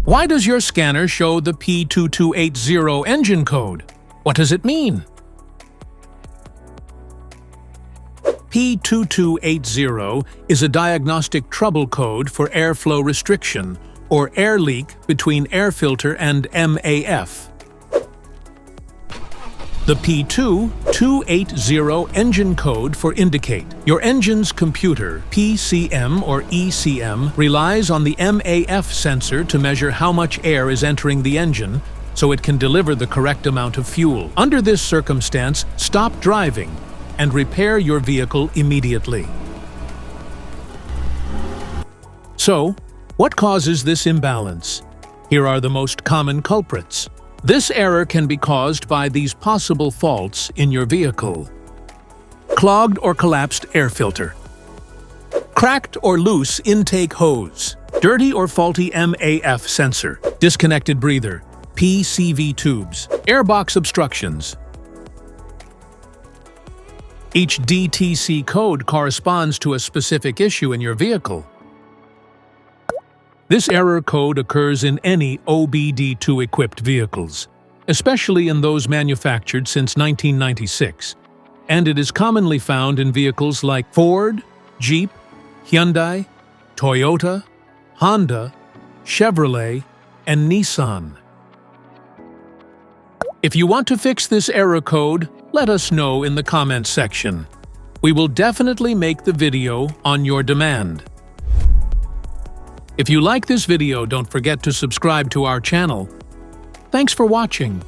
Why does your scanner show the P2280 engine code? What does it mean? P2280 is a diagnostic trouble code for airflow restriction, or air leak between air filter and MAF. The P2280 engine code for indicate. Your engine's computer, PCM or ECM, relies on the MAF sensor to measure how much air is entering the engine so it can deliver the correct amount of fuel. Under this circumstance, stop driving and repair your vehicle immediately. So, what causes this imbalance? Here are the most common culprits. This error can be caused by these possible faults in your vehicle. Clogged or collapsed air filter. Cracked or loose intake hose. Dirty or faulty MAF sensor. Disconnected breather. PCV tubes. Airbox obstructions. Each DTC code corresponds to a specific issue in your vehicle. This error code occurs in any OBD2-equipped vehicles, especially in those manufactured since 1996, and it is commonly found in vehicles like Ford, Jeep, Hyundai, Toyota, Honda, Chevrolet, and Nissan. If you want to fix this error code, let us know in the comments section. We will definitely make the video on your demand. If you like this video, don't forget to subscribe to our channel. Thanks for watching.